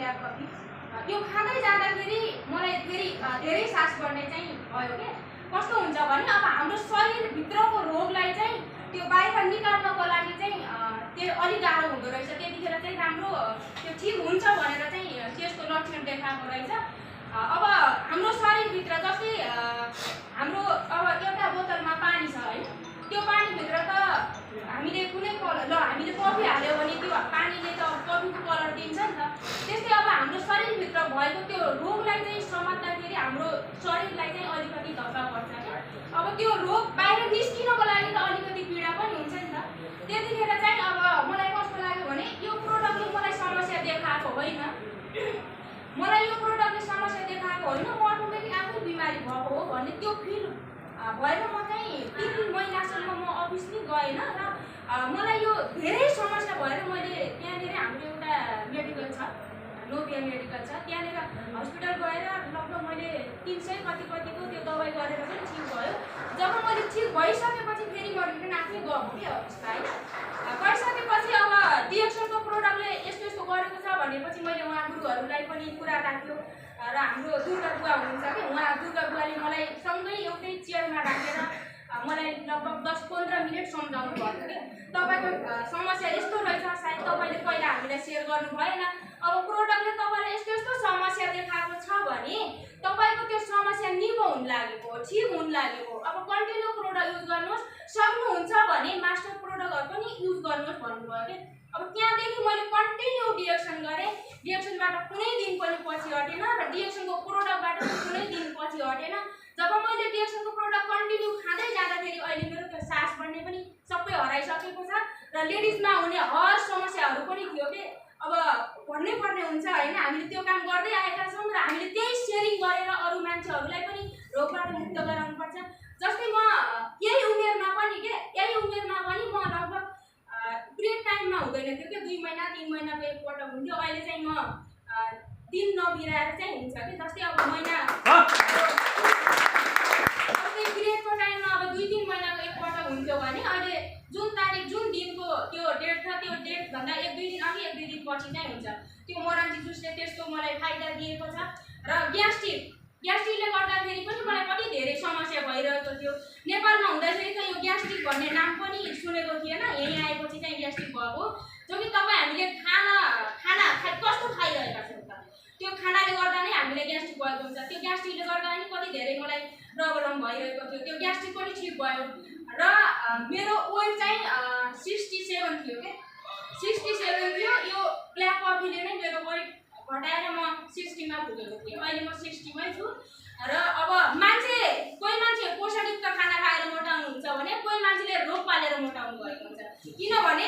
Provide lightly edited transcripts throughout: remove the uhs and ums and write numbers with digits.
Black coffee यो खाँदै जाँदाखेरि मलाई फेरि धेरै सास बढ्ने चाहिँ भयो के कस्तो हुन्छ भने अब हाम्रो शरीरभित्रको रोगलाई चाहिँ त्यो बाहिर निकाल्नको लागि चाहिँ त्यो अलि गाह्रो हुँदो रहेछ। त्यतिखेर चाहिँ राम्रो त्यो ठिक हुन्छ भनेर चाहिँ त्यसको लक्षण देखाएको रहेछ। अब हाम्रो शरीरभित्र जस्तै हाम्रो अब एउटा बोतलमा पानी छ हैन, त्यो पानीभित्र त हामीले कुनै हामीले कफी हाल्यो भने त्यो पानीले त कफीको कलर दिन्छ नि त। त्यस्तै अब हाम्रो शरीरभित्र भएको त्यो रोगलाई चाहिँ समात्दाखेरि हाम्रो शरीरलाई चाहिँ अलिकति धक्का पर्छ क्या। अब त्यो रोग बाहिर निस्किनको लागि त अलिकति पीडा पनि हुन्छ नि त। त्यतिखेर चाहिँ अब मलाई कस्तो लाग्यो भने यो प्रोडक्टले मलाई समस्या देखाएको होइन, मलाई यो प्रोडक्टले समस्या देखाएको होइन, म अटोमेटिक आफै बिमारी भएको हो भन्ने त्यो फिल भएर म चाहिँ 3 महिनासम्म म अफिस नै गएन र मलाई यो धेरै समस्या भएर मैले त्यहाँनिर हाम्रो एउटा मेडिकल छ, नोबिया मेडिकल छ, त्यहाँनिर हस्पिटल गएर लगभग मैले 300 कतिको त्यो दबाई गरेर पनि ठिक भयो। जब मैले ठिक भइसकेपछि फेरि म रिटर्न आफै गएको कि अफिसमा हैन। गइसकेपछि अब डिएक्सनको प्रोडक्टले यस्तो यस्तो गरेको छ भनेपछि मैले उहाँ गुरुहरूलाई पनि कुरा राख्यो र हाम्रो दुर्गा बुवा हुनुहुन्छ कि उहाँ दुर्गा बुवाले मलाई सँगै एउटै चेयरमा राखेर मलाई लगभग 10-15 मिनट सम्झाउनु भयो कि तपाईको समस्या यस्तो रहेछ, सायद तपाईले पहिला हामीलाई शेयर गर्नु भएन। अब प्रोडक्टले तपाईलाई यस्तो यस्तो समस्या देखाएको छ भने तपाईको त्यो समस्या निको हुन लागेको हो, ठिक हुन लागेको हो। अब कन्टिन्यू प्रोडक्ट युज गर्नुहोस्, सक्नुहुन्छ भने मास्टर प्रोडक्टहरु पनि युज गर्नुहोस् भन्नुभयो के। अब त्यहाँदेखि मैले कन्टिन्यू डिएक्सन गरे, डिएक्सनबाट कुनै दिन पनि पछि हटेन र डिएक्सनको प्रोडक्टबाट कुनै दिन पछि हटेन। जब मैले डिएक्सनको प्रोडक्ट कन्टिन्यू खाँदै जाँदाखेरि अहिले मेरो त्यो सास बढ्ने पनि सबै हराइसकेको छ र लेडिजमा हुने हर समस्याहरू पनि थियो के। अब भन्नै पर्ने हुन्छ हैन, हामीले त्यो काम गर्दै आएका छौं र हामीले त्यही सेयरिङ गरेर अरु मान्छेहरूलाई पनि रोगबाट मुक्त गराउनु पर्छ। जस्तै म यही उमेरमा पनि म लगभग पिरियड टाइममा हुँदैन थियो के, 2 महिना 3 महिनाको एकपटक हुन्थ्यो। अहिले चाहिँ म दिन नबिराएर चाहिँ हुन्छ कि। जस्तै अब महिना जस्तै पिरियडको टाइममा अब 2-3 महिनाको एकपटक हुन्थ्यो भने अहिले जुन दिनको त्यो डेट छ त्यो डेट भन्दा 1-2 दिन अघि 1-2 दिन पछि चाहिँ हुन्छ। त्यो मोरन्जी जुसले त्यस्तो मलाई फाइदा दिएको छ र ग्यास्ट्रिकले गर्दाखेरि पनि मलाई कति धेरै समस्या भइरहेको थियो। नेपालमा हुँदाखेरि त यो ग्यास्ट्रिक भन्ने नाम पनि सुनेको थिएन, यही आएपछि चाहिँ ग्यास्ट्रिक भएको। जो कि तपाईँ हामीले खाना कस्तो खाइरहेका छौँ त, त्यो खानाले गर्दा नै हामीले ग्यास्ट्रिक भएको हुन्छ। त्यो ग्यास्ट्रिकले गर्दा नि कति धेरै मलाई प्रब्लम भइरहेको थियो, त्यो ग्यास्ट्रिक पनि ठिक भयो र मेरो वेट चाहिँ 67 थियो के, 67 थियो। यो ब्ल्याक कफीले नै मेरो वेट घटाएर म 60 मा पुगेको थिएँ। अहिले म 60 मै छु र अब कोही मान्छे पोषणयुक्त खाना खाएर मोटाउनु हुन्छ भने कोही मान्छेले रोग पालेर मोटाउनु भएको हुन्छ। किनभने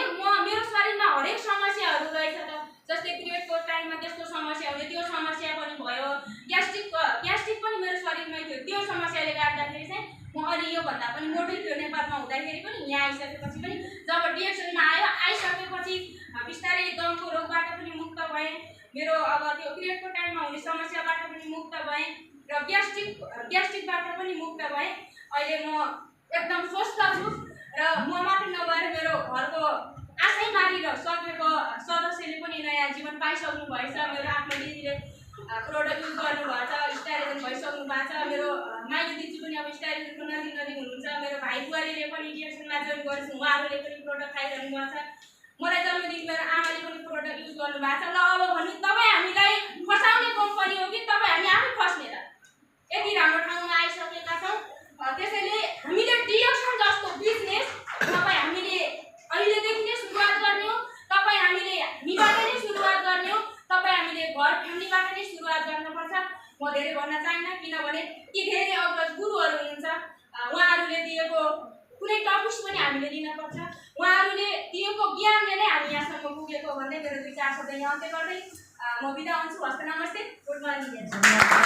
मेरो शरीरमा हरेक समस्याहरू रहेछ त। जस्तै पिरियडको टाइममा त्यस्तो समस्या हुने, त्यो समस्या पनि भयो। ग्यास्ट्रिक पनि मेरो शरीरमै थियो, त्यो समस्याले गर्दाखेरि चाहिँ म अलि यो भन्दा पनि मोटै थियो नेपालमा हुँदाखेरि पनि। यहाँ आइसकेपछि पनि जब डिएक्सनमा आइसकेपछि बिस्तारै दमको रोगबाट पनि मुक्त भएँ, मेरो अब त्यो पिरियडको टाइममा हुने समस्याबाट पनि मुक्त भएँ र ग्यास्ट्रिकबाट पनि मुक्त भएँ। अहिले म एकदम स्वस्थ छु र म मात्र नभएर मेरो घरको आशै मारिसकेको सदस्यले पनि नयाँ जीवन पाइसक्नु भएछ। मेरो आफ्नो दिदीले प्रोडक्ट युज गर्नुभएको छ, स्टाइलिजन भइसक्नु भएको छ। मेरो माइली दिदी पनि अब स्टाइलिजनको नजिक हुनुहुन्छ। मेरो भाइ बुहारीले पनि डिएक्सनमा जोइन गरेछ, उहाँहरूले पनि प्रोडक्ट खाइरहनु भएको छ। मलाई जन्मदिन मेरो आमाले पनि प्रोडक्ट युज गर्नु भएको छ। ल अब भने तपाईँ हामीलाई फसाउने कम्पनी हो कि तपाईँ हामी आफै फस्ने त? यति राम्रो ठाउँमा आइसकेका छौँ। त्यसैले हामीले डिएक्सन जस्तो बिजनेस हामीले अहिलेदेखि नै सुरुवात गर्ने हो। हामीले हामीबाट नै सुरुवात गर्ने हो। हामीले घर फ्यामिलीबाट नै सुरुवात गर्नुपर्छ। म धेरै भन्न चाहन्न, किनभने ती धेरै अग्रज गुरुहरू हुनुहुन्छ, उहाँहरूले दिएको कुनै टपिक्स पनि हामीले लिनुपर्छ। उहाँहरूले दिएको ज्ञानले नै हामी यहाँसम्म पुगेको भन्दै मेरो 2 चार शब्द यहाँ अन्त्य गर्दै म बिदा हुन्छु। हस्त नमस्ते, गुड मर्निङ।